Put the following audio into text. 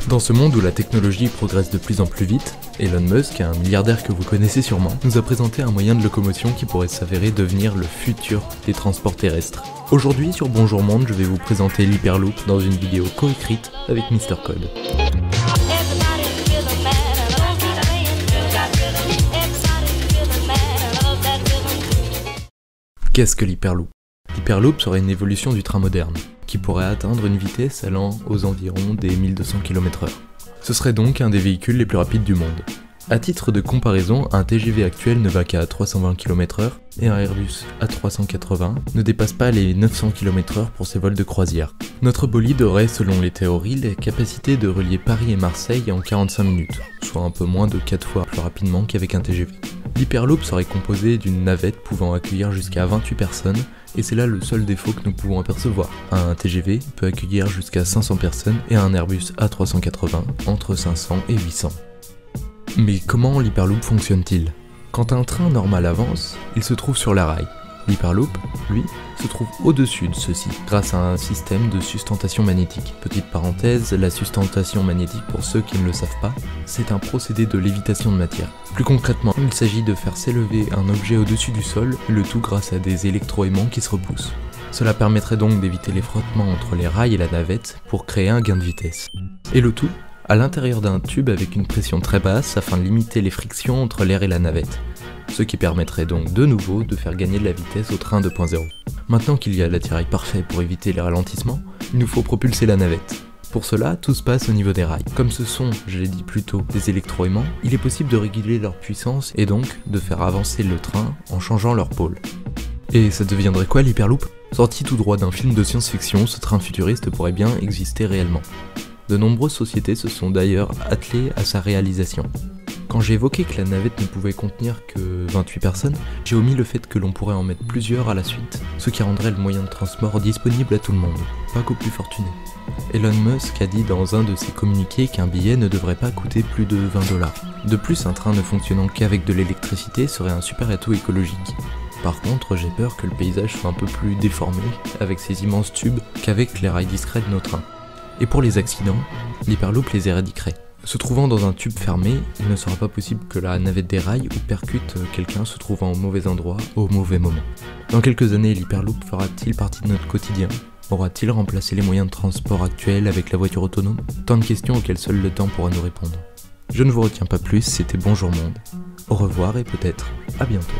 Dans ce monde où la technologie progresse de plus en plus vite, Elon Musk, un milliardaire que vous connaissez sûrement, nous a présenté un moyen de locomotion qui pourrait s'avérer devenir le futur des transports terrestres. Aujourd'hui sur Bonjour Monde, je vais vous présenter l'Hyperloop dans une vidéo coécrite avec Mr Code. Qu'est-ce que l'Hyperloop ? L'Hyperloop serait une évolution du train moderne, qui pourrait atteindre une vitesse allant aux environs des 1200 km/h. Ce serait donc un des véhicules les plus rapides du monde. A titre de comparaison, un TGV actuel ne va qu'à 320 km/h et un Airbus A380 ne dépasse pas les 900 km/h pour ses vols de croisière. Notre bolide aurait, selon les théories, la capacité de relier Paris et Marseille en 45 minutes, soit un peu moins de 4 fois plus rapidement qu'avec un TGV. L'Hyperloop serait composé d'une navette pouvant accueillir jusqu'à 28 personnes, et c'est là le seul défaut que nous pouvons apercevoir. Un TGV peut accueillir jusqu'à 500 personnes et un Airbus A380 entre 500 et 800. Mais comment l'Hyperloop fonctionne-t-il ? Quand un train normal avance, il se trouve sur la rail. L'Hyperloop, lui, se trouve au-dessus de ceux-ci, grâce à un système de sustentation magnétique. Petite parenthèse, la sustentation magnétique, pour ceux qui ne le savent pas, c'est un procédé de lévitation de matière. Plus concrètement, il s'agit de faire s'élever un objet au-dessus du sol, le tout grâce à des électroaimants qui se repoussent. Cela permettrait donc d'éviter les frottements entre les rails et la navette pour créer un gain de vitesse. Et le tout à l'intérieur d'un tube avec une pression très basse afin de limiter les frictions entre l'air et la navette, ce qui permettrait donc de nouveau de faire gagner de la vitesse au train 2.0. Maintenant qu'il y a l'attirail parfait pour éviter les ralentissements, il nous faut propulser la navette. Pour cela, tout se passe au niveau des rails. Comme ce sont, je l'ai dit plus tôt, des électroaimants, il est possible de réguler leur puissance et donc de faire avancer le train en changeant leur pôle. Et ça deviendrait quoi l'Hyperloop ? Sorti tout droit d'un film de science-fiction, ce train futuriste pourrait bien exister réellement. De nombreuses sociétés se sont d'ailleurs attelées à sa réalisation. Quand j'ai évoqué que la navette ne pouvait contenir que 28 personnes, j'ai omis le fait que l'on pourrait en mettre plusieurs à la suite, ce qui rendrait le moyen de transport disponible à tout le monde, pas qu'aux plus fortunés. Elon Musk a dit dans un de ses communiqués qu'un billet ne devrait pas coûter plus de 20 $. De plus, un train ne fonctionnant qu'avec de l'électricité serait un super atout écologique. Par contre, j'ai peur que le paysage soit un peu plus déformé avec ces immenses tubes qu'avec les rails discrets de nos trains. Et pour les accidents, l'Hyperloop les éradiquerait. Se trouvant dans un tube fermé, il ne sera pas possible que la navette déraille ou percute quelqu'un se trouvant au mauvais endroit au mauvais moment. Dans quelques années, l'Hyperloop fera-t-il partie de notre quotidien ? Aura-t-il remplacé les moyens de transport actuels avec la voiture autonome ? Tant de questions auxquelles seul le temps pourra nous répondre. Je ne vous retiens pas plus, c'était Bonjour Monde. Au revoir et peut-être à bientôt.